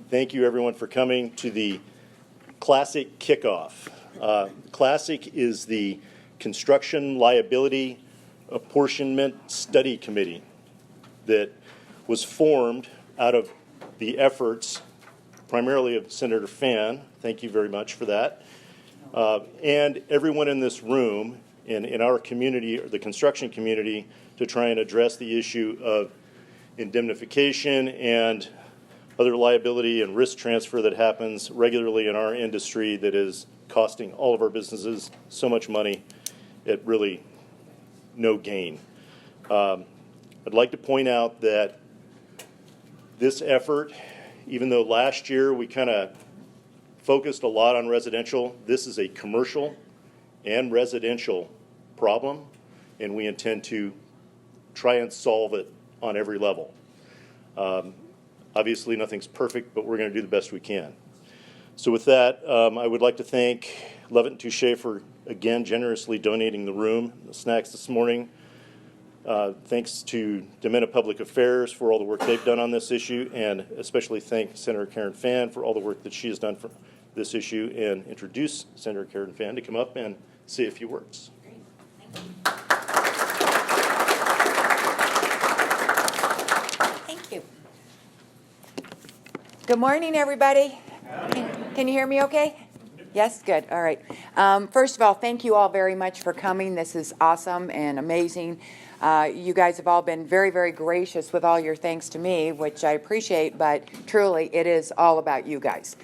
Thank you, everyone, for coming to the CLASC Kick Off. CLASC is the Construction Liability Apportionment Study Committee that was formed out of the efforts primarily of Senator Fann. Thank you very much for that. And everyone in this room, in our community, or the construction community, to try and address the issue of indemnification and other liability and risk transfer that happens regularly in our industry that is costing all of our businesses so much money at really no gain. I'd like to point out that this effort, even though last year we kind of focused a lot on residential, this is a commercial and residential problem, and we intend to try and solve it on every level. Obviously, nothing's perfect, but we're going to do the best we can. So with that, I would like to thank Levitt & Touche for, again, generously donating the room, the snacks this morning. Thanks to DeMenna Public Affairs for all the work they've done on this issue, and especially thank Senator Karen Fann for all the work that she has done for this issue, and introduce Senator Karen Fann to come up and say a few words. Great. Thank you. Thank you. Good morning, everybody. Can you hear me okay? Yes, good. All right. First of all, thank you all very much for coming. This is awesome and amazing. You guys have all been very, very gracious with all your thanks to me, which I appreciate, but truly it is all about you guys.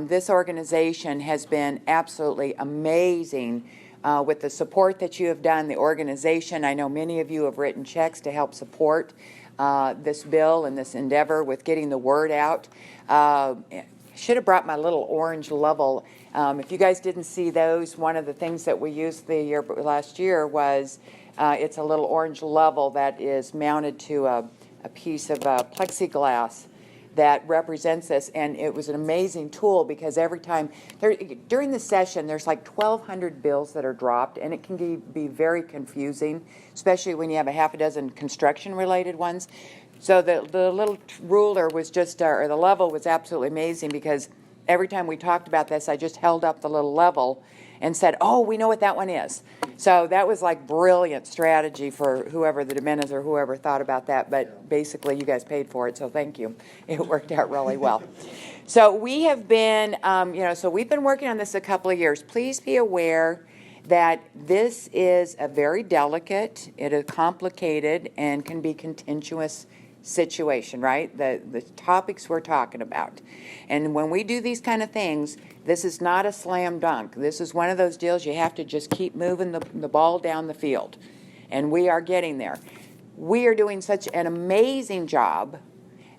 This organization has been absolutely amazing with the support that you have done, the organization. I know many of you have written checks to help support this bill and this endeavor with getting the word out. Should have brought my little orange level. If you guys didn't see those, one of the things that we used last year was it's a little orange level that is mounted to a piece of plexiglass that represents this, and it was an amazing tool because every time during the session there's like 1,200 bills that are dropped, and it can be very confusing, especially when you have a half a dozen construction related ones. So the little ruler was just, or the level was absolutely amazing, because every time we talked about this, I just held up the little level and said, oh, we know what that one is. So that was like brilliant strategy for whoever the DeMennas or whoever thought about that, but basically you guys paid for it, so thank you. It worked out really well. So we have been, so we've been working on this a couple of years. Please be aware that this is a very delicate, it is complicated, and can be contentious situation, right? The topics we're talking about. And when we do these kind of things, this is not a slam dunk. This is one of those deals you have to just keep moving the ball down the field. And we are getting there. We are doing such an amazing job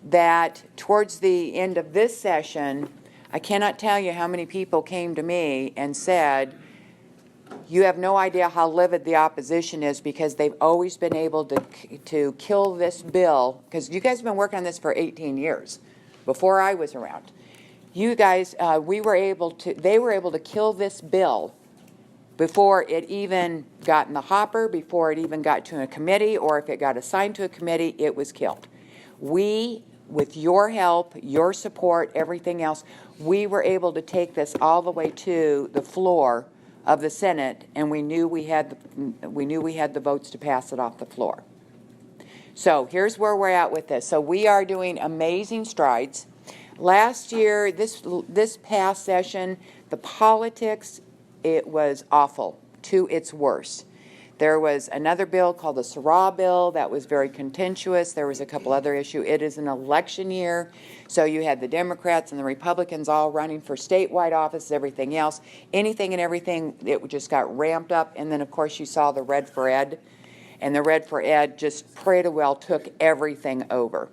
that towards the end of this session, I cannot tell you how many people came to me and said, you have no idea how livid the opposition is, because they've always been able to kill this bill, because you guys have been working on this for 18 years, before I was around. You guys, they were able to kill this bill before it even got in the hopper, before it even got to a committee, or if it got assigned to a committee, it was killed. We, with your help, your support, everything else, we were able to take this all the way to the floor of the Senate, and we knew we had the votes to pass it off the floor. So here's where we're at with this. So we are doing amazing strides. Last year, this past session, the politics, it was awful to its worst. There was another bill called the Syrah bill that was very contentious. There was a couple other issues. It is an election year, so you had the Democrats and the Republicans all running for statewide offices, everything else. Anything and everything, it just got ramped up. And then, of course, you saw the Red for Ed. And the Red for Ed just pretty well took everything over.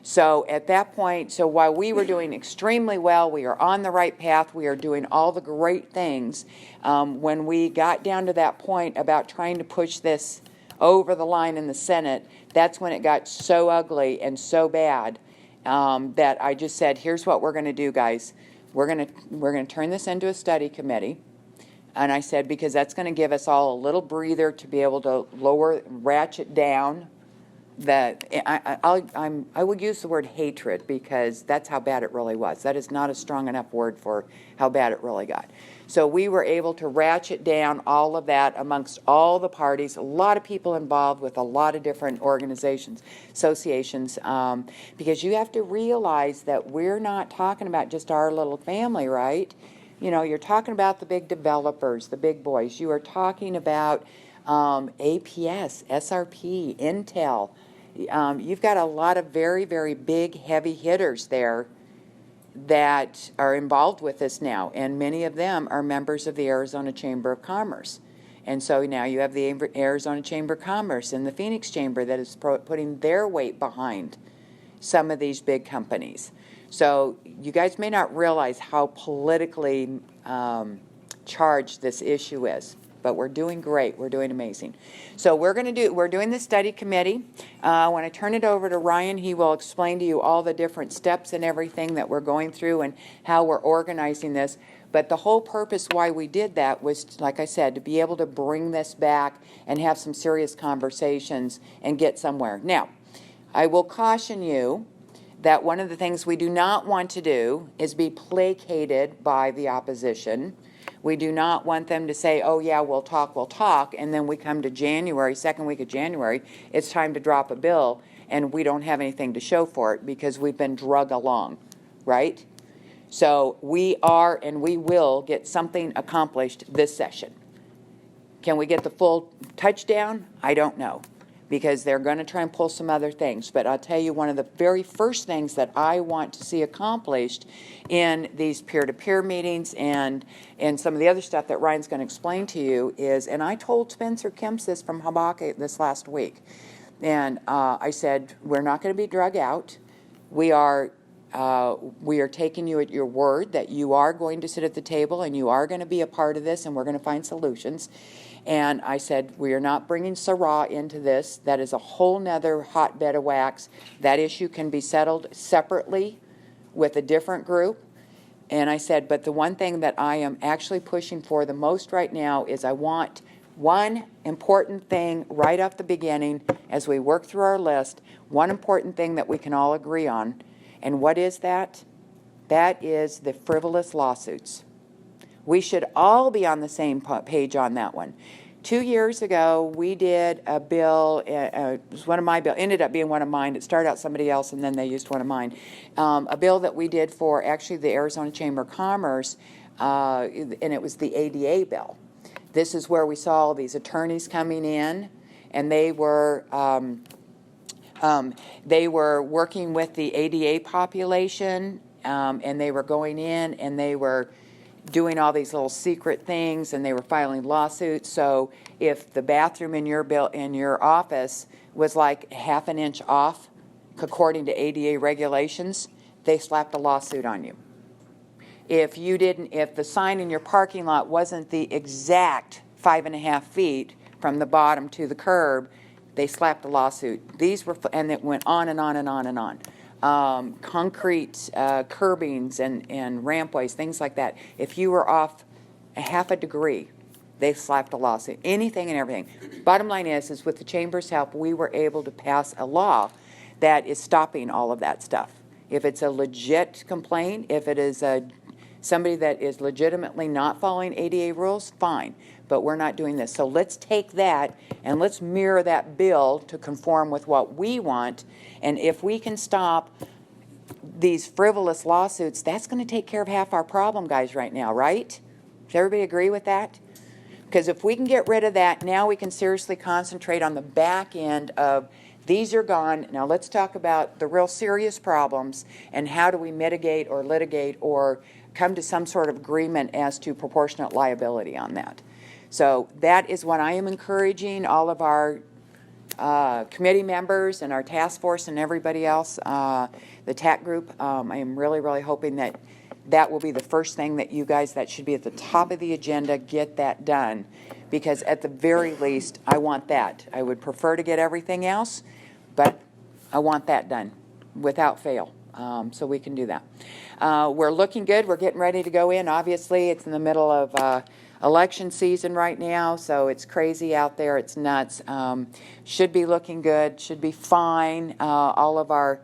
So at that point, so while we were doing extremely well, we are on the right path, we are doing all the great things, when we got down to that point about trying to push this over the line in the Senate, that's when it got so ugly and so bad that I just said, here's what we're going to do, guys. We're going to turn this into a study committee. And I said, because that's going to give us all a little breather to be able to ratchet down I would use the word hatred because that's how bad it really was. That is not a strong enough word for how bad it really got. So we were able to ratchet down all of that amongst all the parties, a lot of people involved with a lot of different organizations, associations, because you have to realize that we're not talking about just our little family, right? You know, you're talking about the big developers, the big boys. You are talking about APS, SRP, Intel. You've got a lot of very, very big, heavy hitters there that are involved with this now, and many of them are members of the Arizona Chamber of Commerce. And so now you have the Arizona Chamber of Commerce and the Phoenix Chamber that is putting their weight behind some of these big companies. So you guys may not realize how politically charged this issue is, but we're doing great. We're doing amazing. So we're doing the study committee. When I turn it over to Ryan, he will explain to you all the different steps and everything that we're going through and how we're organizing this. But the whole purpose why we did that was, like I said, to be able to bring this back and have some serious conversations and get somewhere. Now, I will caution you that one of the things we do not want to do is be placated by the opposition. We do not want them to say, oh yeah, we'll talk, and then we come to January, second week of January, it's time to drop a bill, and we don't have anything to show for it because we've been drug along, right? So we are and we will get something accomplished this session. Can we get the full touchdown? I don't know, because they're going to try and pull some other things. But I'll tell you, one of the very first things that I want to see accomplished in these peer-to-peer meetings and some of the other stuff that Ryan's going to explain to you is, and I told Spencer Kemps this from Habakkuk this last week, and I said, we're not going to be drug out. We are taking you at your word that you are going to sit at the table and you are going to be a part of this and we're going to find solutions. And I said, we are not bringing Sarah into this. That is a whole nother hotbed of wax. That issue can be settled separately with a different group. And I said, but the one thing that I am actually pushing for the most right now is I want one important thing right off the beginning as we work through our list, one important thing that we can all agree on. And what is that? That is the frivolous lawsuits. We should all be on the same page on that one. 2 years ago, we did a bill, it was one of my bills, ended up being one of mine. It started out somebody else, and then they used one of mine. A bill that we did for actually the Arizona Chamber of Commerce, and it was the ADA bill. This is where we saw all these attorneys coming in, and they were working with the ADA population, and they were going in and they were doing all these little secret things, and they were filing lawsuits. So if the bathroom in your office was like half an inch off, according to ADA regulations, they slapped a lawsuit on you. If the sign in your parking lot wasn't the exact 5.5 feet from the bottom to the curb, they slapped a lawsuit. And it went on and on and on and on. Concrete curbings and rampways, things like that. If you were off a half a degree, they slapped a lawsuit. Anything and everything. Bottom line is with the Chamber's help, we were able to pass a law that is stopping all of that stuff. If it's a legit complaint, if it is somebody that is legitimately not following ADA rules, fine. But we're not doing this. So let's take that and let's mirror that bill to conform with what we want. And if we can stop these frivolous lawsuits, that's going to take care of half our problem, guys, right now, right? Does everybody agree with that? Because if we can get rid of that, now we can seriously concentrate on the back end of these are gone. Now let's talk about the real serious problems and how do we mitigate or litigate or come to some sort of agreement as to proportionate liability on that. So that is what I am encouraging all of our committee members and our task force and everybody else, the TAC group. I am really, really hoping that that will be the first thing that you guys, that should be at the top of the agenda, get that done. Because at the very least, I want that. I would prefer to get everything else, but I want that done without fail. So we can do that. We're looking good. We're getting ready to go in. Obviously, it's in the middle of election season right now, so it's crazy out there. It's nuts. Should be looking good, should be fine. All of our,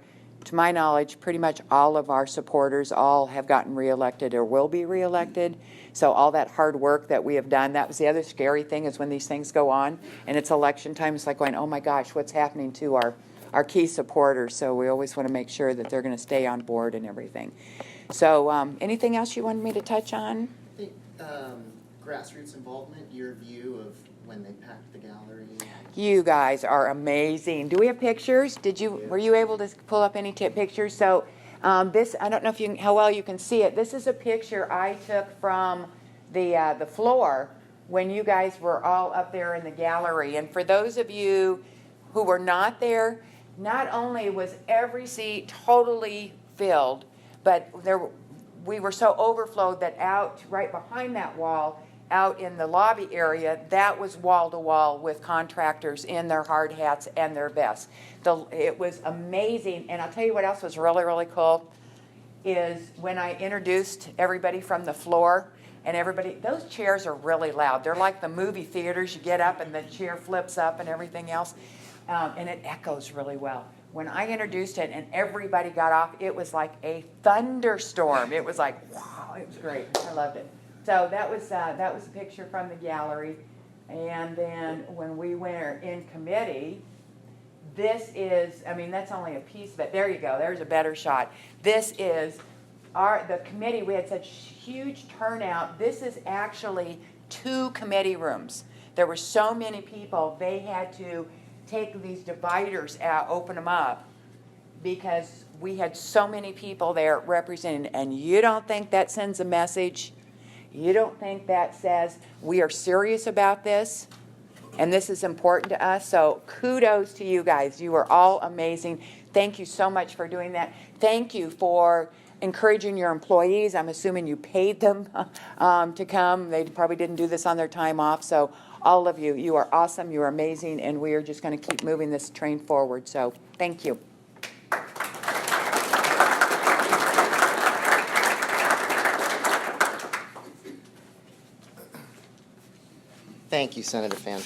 to my knowledge, pretty much all of our supporters all have gotten reelected or will be reelected. So all that hard work that we have done, that was the other scary thing, is when these things go on and it's election time, it's like going, oh my gosh, what's happening to our key supporters? So we always want to make sure that they're going to stay on board and everything. So anything else you wanted me to touch on? I think grassroots involvement, your view of when they packed the gallery. You guys are amazing. Do we have pictures? Were you able to pull up any pictures? So this, I don't know if how well you can see it. This is a picture I took from the floor when you guys were all up there in the gallery. And for those of you who were not there, not only was every seat totally filled, but we were so overflowed that out right behind that wall, out in the lobby area, that was wall to wall with contractors in their hard hats and their vests. It was amazing. And I'll tell you what else was really, really cool is when I introduced everybody from the floor, and everybody, those chairs are really loud. They're like the movie theaters. You get up and the chair flips up and everything else, and it echoes really well. When I introduced it and everybody got off, it was like a thunderstorm. It was like, wow, it was great. I loved it. So that was a picture from the gallery. And then when we went in committee, this is, I mean, that's only a piece of it. There you go. There's a better shot. This is the committee. We had such huge turnout. This is actually 2 committee rooms. There were so many people, they had to take these dividers out, open them up, because we had so many people there represented. And you don't think that sends a message? You don't think that says we are serious about this and this is important to us? So kudos to you guys. You are all amazing. Thank you so much for doing that. Thank you for encouraging your employees. I'm assuming you paid them to come. They probably didn't do this on their time off. So all of you, you are awesome. You are amazing. And we are just going to keep moving this train forward. So thank you. Thank you, Senator Fann.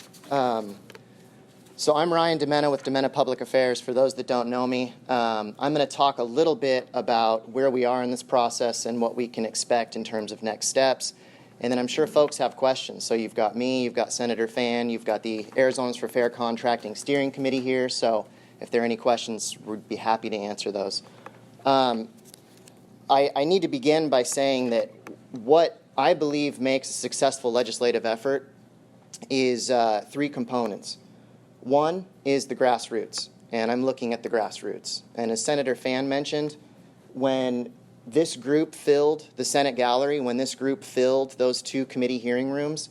So I'm Ryan DeMenna with DeMenna Public Affairs. For those that don't know me, I'm going to talk a little bit about where we are in this process and what we can expect in terms of next steps. And then I'm sure folks have questions. So you've got me, you've got Senator Fann, you've got the Arizonans for Fair Contracting Steering Committee here. So if there are any questions, we'd be happy to answer those. I need to begin by saying that what I believe makes a successful legislative effort is 3 components. One is the grassroots, and I'm looking at the grassroots. And as Senator Fann mentioned, when this group filled the Senate gallery, when this group filled those 2 committee hearing rooms,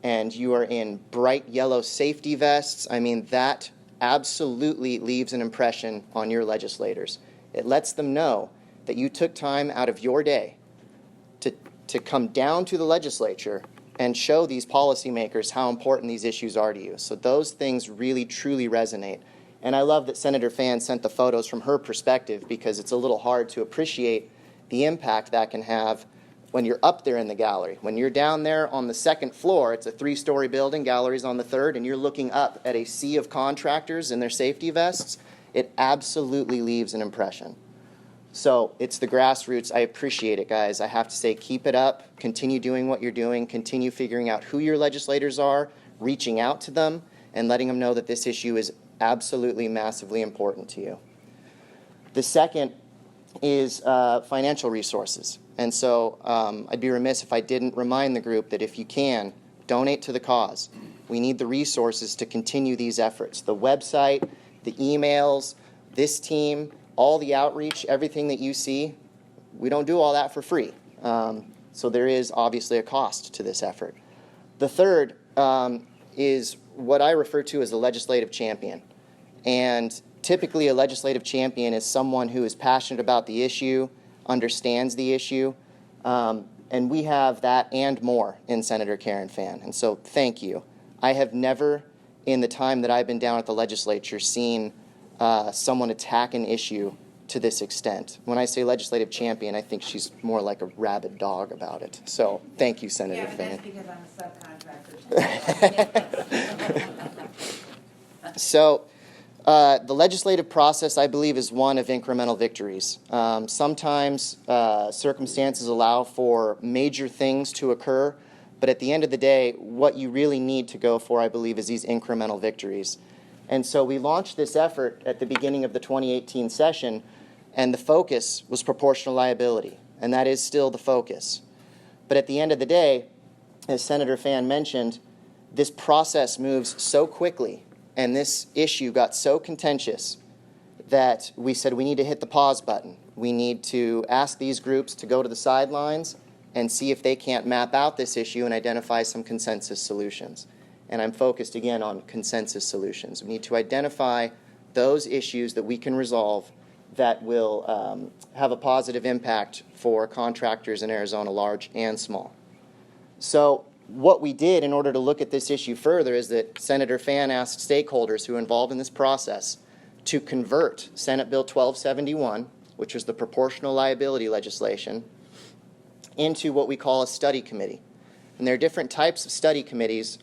and you are in bright yellow safety vests, I mean, that absolutely leaves an impression on your legislators. It lets them know that you took time out of your day to come down to the legislature and show these policymakers how important these issues are to you. So those things really, truly resonate. And I love that Senator Fann sent the photos from her perspective, because it's a little hard to appreciate the impact that can have when you're up there in the gallery. When you're down there on the 2nd floor, it's a 3-story building, gallery's on the 3rd, and you're looking up at a sea of contractors in their safety vests, it absolutely leaves an impression. So it's the grassroots. I appreciate it, guys. I have to say, keep it up. Continue doing what you're doing. Continue figuring out who your legislators are, reaching out to them, and letting them know that this issue is absolutely massively important to you. The second is financial resources. And so I'd be remiss if I didn't remind the group that if you can, donate to the cause. We need the resources to continue these efforts. The website, the emails, this team, all the outreach, everything that you see, we don't do all that for free. So there is obviously a cost to this effort. The third is what I refer to as a legislative champion. And typically a legislative champion is someone who is passionate about the issue, understands the issue, and we have that and more in Senator Karen Fann. And so thank you. I have never, in the time that I've been down at the legislature, seen someone attack an issue to this extent. When I say legislative champion, I think she's more like a rabid dog about it. So thank you, Senator Fann. because I'm a subcontractor. So the legislative process, I believe, is one of incremental victories. Sometimes circumstances allow for major things to occur, but at the end of the day, what you really need to go for, I believe, is these incremental victories. And so we launched this effort at the beginning of the 2018 session, and the focus was proportional liability, and that is still the focus. But at the end of the day, as Senator Fann mentioned, this process moves so quickly, and this issue got so contentious that we said we need to hit the pause button. We need to ask these groups to go to the sidelines and see if they can't map out this issue and identify some consensus solutions. And I'm focused again on consensus solutions. We need to identify those issues that we can resolve that will have a positive impact for contractors in Arizona, large and small. So what we did in order to look at this issue further is that Senator Fann asked stakeholders who are involved in this process to convert Senate Bill 1271, which is the proportional liability legislation, into what we call a study committee. And there are different types of study committees,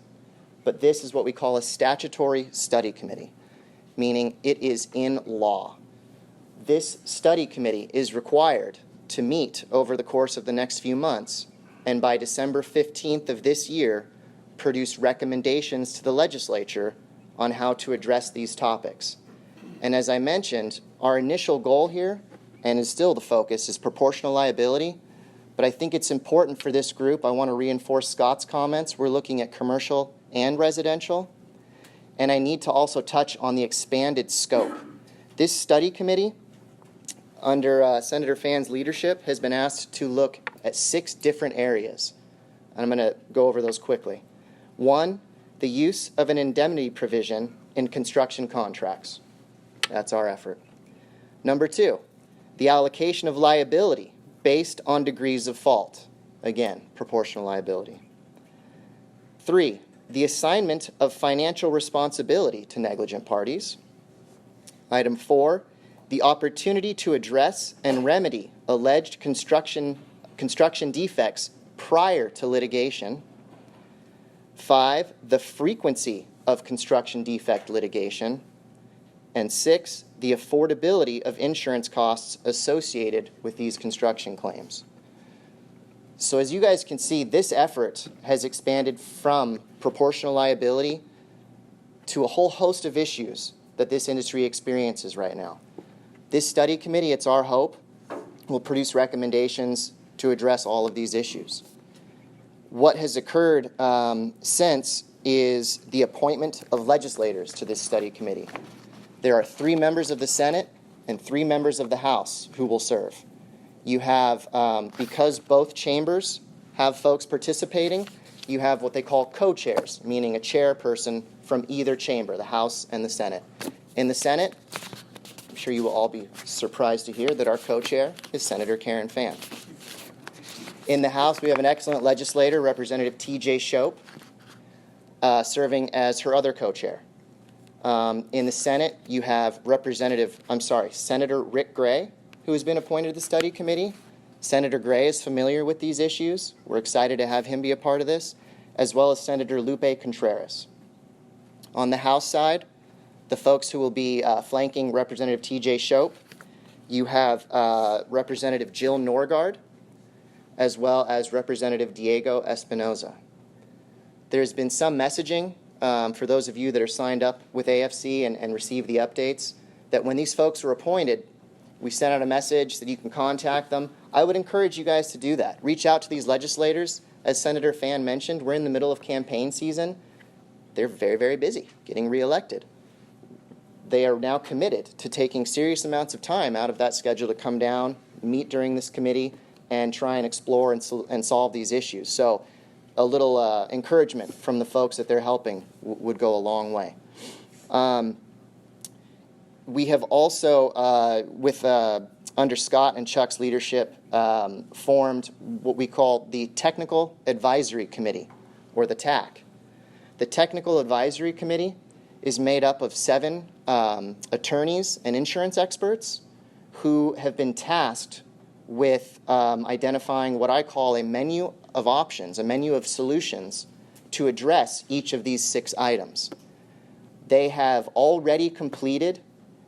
but this is what we call a statutory study committee, meaning it is in law. This study committee is required to meet over the course of the next few months, and by December 15th of this year, produce recommendations to the legislature on how to address these topics. And as I mentioned, our initial goal here, and is still the focus, is proportional liability. But I think it's important for this group. I want to reinforce Scott's comments. We're looking at commercial and residential. And I need to also touch on the expanded scope. This study committee, under Senator Fann's leadership, has been asked to look at 6 different areas. And I'm going to go over those quickly. 1, the use of an indemnity provision in construction contracts. That's our effort. Number 2, the allocation of liability based on degrees of fault. Again, proportional liability. 3, the assignment of financial responsibility to negligent parties. Item 4, the opportunity to address and remedy alleged construction defects prior to litigation. 5, the frequency of construction defect litigation. And 6, the affordability of insurance costs associated with these construction claims. So as you guys can see, this effort has expanded from proportional liability to a whole host of issues that this industry experiences right now. This study committee, it's our hope, will produce recommendations to address all of these issues. What has occurred since is the appointment of legislators to this study committee. There are 3 members of the Senate and 3 members of the House who will serve. You have, because both chambers have folks participating, you have what they call co-chairs, meaning a chairperson from either chamber, the House and the Senate. In the Senate, I'm sure you will all be surprised to hear that our co-chair is Senator Karen Fann. In the House, we have an excellent legislator, Representative T.J. Shope, serving as her other co-chair. In the Senate, you have Senator Rick Gray, who has been appointed to the study committee. Senator Gray is familiar with these issues. We're excited to have him be a part of this, as well as Senator Lupe Contreras. On the House side, the folks who will be flanking Representative T.J. Shope, you have Representative Jill Norgard, as well as Representative Diego Espinoza. There's been some messaging for those of you that are signed up with AFC and receive the updates, that when these folks were appointed, we sent out a message that you can contact them. I would encourage you guys to do that. Reach out to these legislators. As Senator Fann mentioned, we're in the middle of campaign season. They're very, very busy getting reelected. They are now committed to taking serious amounts of time out of that schedule to come down, meet during this committee, and try and explore and solve these issues. So a little encouragement from the folks that they're helping would go a long way. We have also, under Scott and Chuck's leadership, formed what we call the Technical Advisory Committee, or the TAC. The Technical Advisory Committee is made up of 7 attorneys and insurance experts who have been tasked with identifying what I call a menu of options, a menu of solutions to address each of these 6 items. They have already completed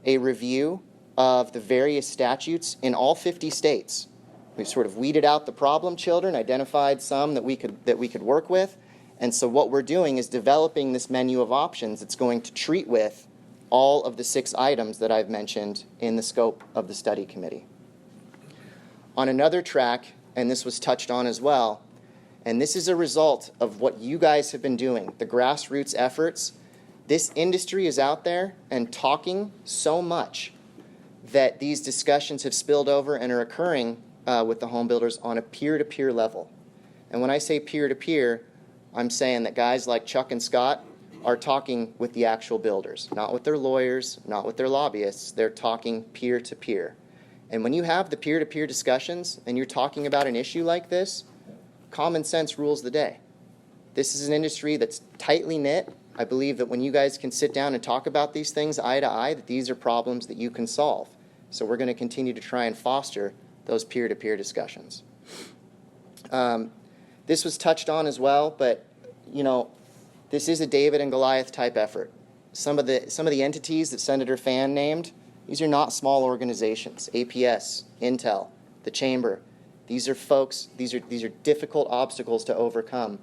a review of the various statutes in all 50 states. We've sort of weeded out the problem children, identified some that we could work with, and so what we're doing is developing this menu of options that's going to treat with all of the 6 items that I've mentioned in the scope of the study committee. On another track, and this was touched on as well, and this is a result of what you guys have been doing, the grassroots efforts. This industry is out there and talking so much that these discussions have spilled over and are occurring with the home builders on a peer-to-peer level. And when I say peer-to-peer, I'm saying that guys like Chuck and Scott are talking with the actual builders, not with their lawyers, not with their lobbyists. They're talking peer-to-peer. And when you have the peer-to-peer discussions and you're talking about an issue like this, common sense rules the day. This is an industry that's tightly knit. I believe that when you guys can sit down and talk about these things eye to eye, that these are problems that you can solve. So we're going to continue to try and foster those peer-to-peer discussions. This was touched on as well, but you know, this is a David and Goliath type effort. Some of the entities that Senator Fann named, these are not small organizations. APS, Intel, the Chamber. These are folks. These are difficult obstacles to overcome.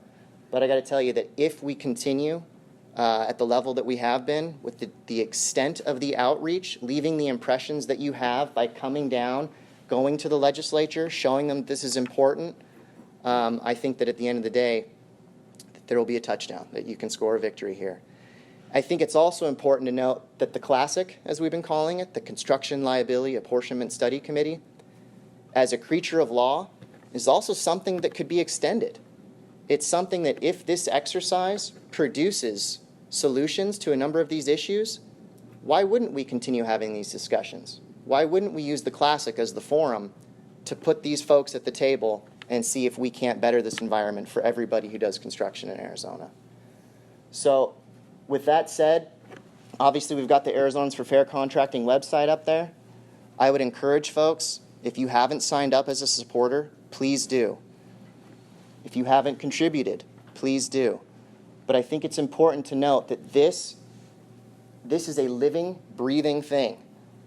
But I got to tell you that if we continue at the level that we have been, with the extent of the outreach, leaving the impressions that you have by coming down, going to the legislature, showing them this is important, I think that at the end of the day, there will be a touchdown, that you can score a victory here. I think it's also important to note that the CLASC, as we've been calling it, the Construction Liability Apportionment Study Committee, as a creature of law, is also something that could be extended. It's something that if this exercise produces solutions to a number of these issues, why wouldn't we continue having these discussions? Why wouldn't we use the CLASC as the forum to put these folks at the table and see if we can't better this environment for everybody who does construction in Arizona? So with that said, obviously we've got the Arizonans for Fair Contracting website up there. I would encourage folks, if you haven't signed up as a supporter, please do. If you haven't contributed, please do. But I think it's important to note that this is a living, breathing thing.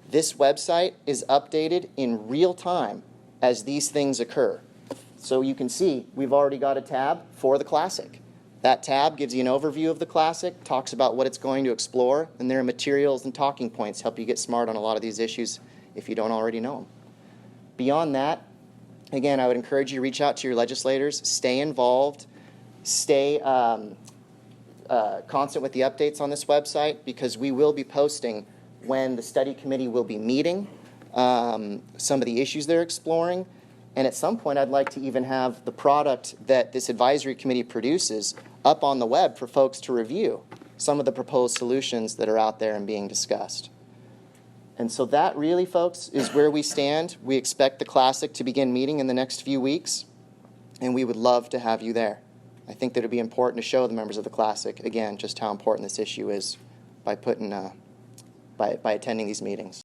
This website is updated in real time as these things occur. So you can see we've already got a tab for the CLASC. That tab gives you an overview of the CLASC, talks about what it's going to explore, and there are materials and talking points to help you get smart on a lot of these issues if you don't already know them. Beyond that, again, I would encourage you to reach out to your legislators, stay involved, stay constant with the updates on this website, because we will be posting when the study committee will be meeting, some of the issues they're exploring, and at some point I'd like to even have the product that this advisory committee produces up on the web for folks to review, some of the proposed solutions that are out there and being discussed. And so that really, folks, is where we stand. We expect the CLASC to begin meeting in the next few weeks, and we would love to have you there. I think that it would be important to show the members of the CLASC, again, just how important this issue is by attending these meetings.